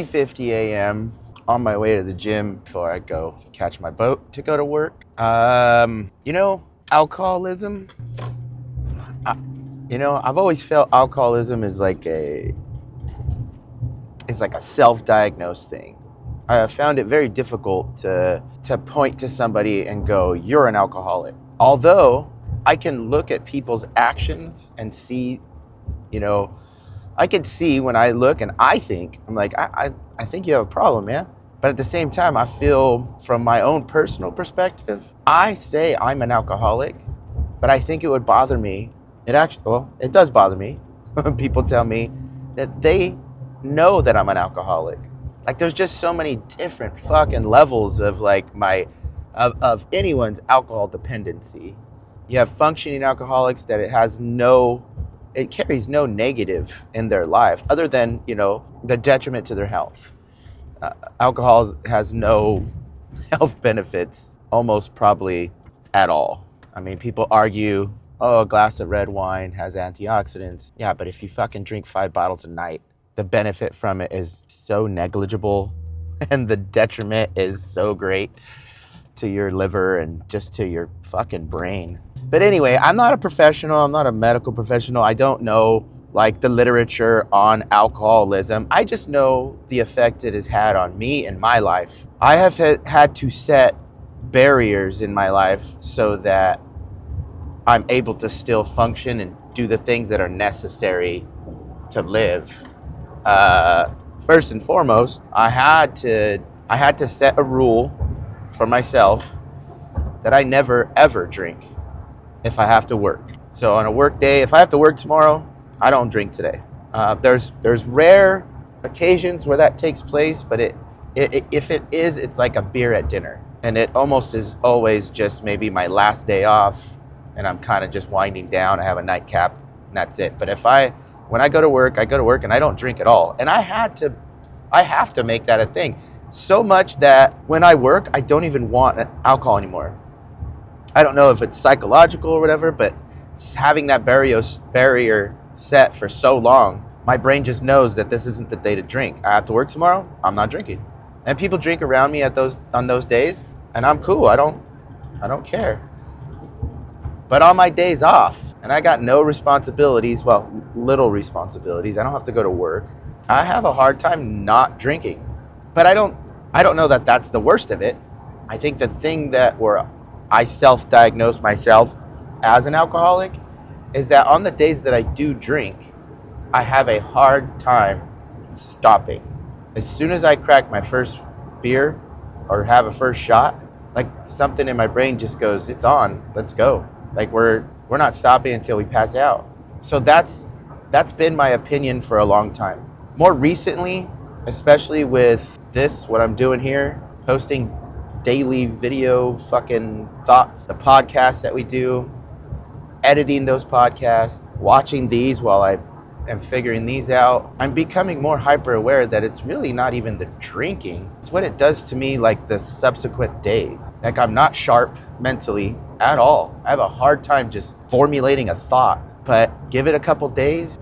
3:50 a.m. on my way to the gym before I go catch my boat to go to work. Alcoholism. I've always felt alcoholism is like a self-diagnosed thing. I have found it very difficult to point to somebody and go, "You're an alcoholic." Although I can look at people's actions and see, I can see when I look and I'm like, I think you have a problem, man. But at the same time, I feel from my own personal perspective, I say I'm an alcoholic, but I think it would bother me. It does bother me when people tell me that they know that I'm an alcoholic. Like, there's just so many different fucking levels of of anyone's alcohol dependency. You have functioning alcoholics that it carries no negative in their life other than, the detriment to their health. Alcohol has no health benefits, almost probably at all. I mean, people argue, oh, a glass of red wine has antioxidants. Yeah, but if you fucking drink 5 bottles a night, the benefit from it is so negligible and the detriment is so great to your liver and just to your fucking brain. But anyway, I'm not a professional. I'm not a medical professional. I don't know the literature on alcoholism. I just know the effect it has had on me in my life. I have had to set barriers in my life so that I'm able to still function and do the things that are necessary to live. First and foremost, I had to set a rule for myself that I never ever drink if I have to work. So on a work day, if I have to work tomorrow, I don't drink today. There's rare occasions where that takes place, but if it is, it's like a beer at dinner, and it almost is always just maybe my last day off, and I'm kind of just winding down. I have a nightcap, and that's it. But when I go to work, and I don't drink at all, and I have to make that a thing. So much that when I work, I don't even want alcohol anymore. I don't know if it's psychological or whatever, but having that barrier set for so long, my brain just knows that this isn't the day to drink. I have to work tomorrow, I'm not drinking. And people drink around me on those days, and I'm cool. I don't care. But on my days off, and I got no responsibilities, little responsibilities, I don't have to go to work, I have a hard time not drinking. But I don't know that that's the worst of it. I think the thing where I self-diagnose myself as an alcoholic is that on the days that I do drink, I have a hard time stopping. As soon as I crack my first beer or have a first shot, something in my brain just goes, it's on, let's go. We're not stopping until we pass out. So that's been my opinion for a long time. More recently, especially with what I'm doing here, posting daily video fucking thoughts, the podcasts that we do, editing those podcasts, watching these while I am figuring these out, I'm becoming more hyper aware that it's really not even the drinking. It's what it does to me the subsequent days. I'm not sharp mentally at all. I have a hard time just formulating a thought, but give it a couple days,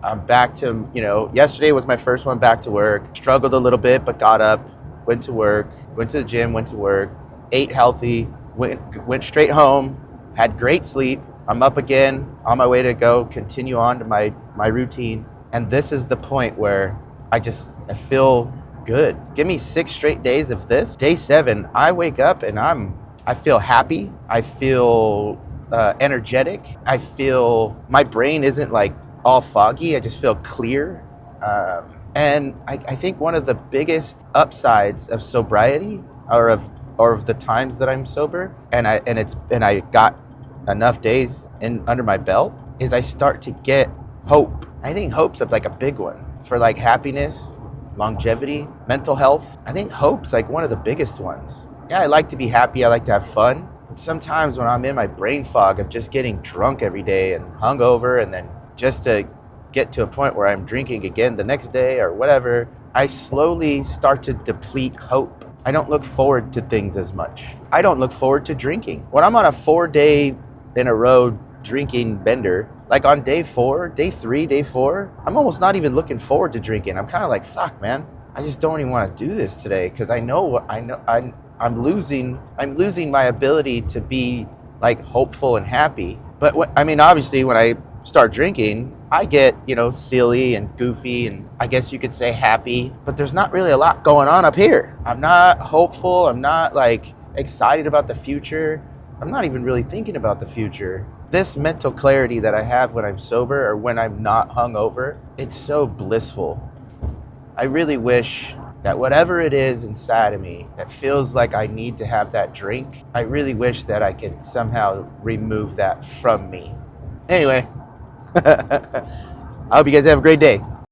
I'm back to, yesterday was my first one back to work, struggled a little bit, but got up, went to work, went to the gym, went to work, ate healthy, went straight home, had great sleep. I'm up again on my way to go continue on to my routine. And this is the point where I feel good. Give me 6 straight days of this. Day 7, I wake up and I feel happy. I feel energetic. I feel my brain isn't all foggy. I just feel clear. And I think one of the biggest upsides of sobriety or of the times that I'm sober and I got enough days under my belt is I start to get hope. I think hope's a big one for happiness, longevity, mental health. I think hope's one of the biggest ones. Yeah, I like to be happy. I like to have fun. But sometimes when I'm in my brain fog of just getting drunk every day and hungover, and then just to get to a point where I'm drinking again the next day or whatever, I slowly start to deplete hope. I don't look forward to things as much. I don't look forward to drinking. When I'm on a 4-day in a row drinking bender, on day 4, day 3, day 4, I'm almost not even looking forward to drinking. I'm kind of fuck, man. I just don't even want to do this today because I know what I know. I'm losing my ability to be like hopeful and happy. But I mean, obviously, when I start drinking, I get, silly and goofy and I guess you could say happy, but there's not really a lot going on up here. I'm not hopeful. I'm not like excited about the future. I'm not even really thinking about the future. This mental clarity that I have when I'm sober or when I'm not hungover, it's so blissful. I really wish that whatever it is inside of me that feels like I need to have that drink, I really wish that I could somehow remove that from me. Anyway, I hope you guys have a great day.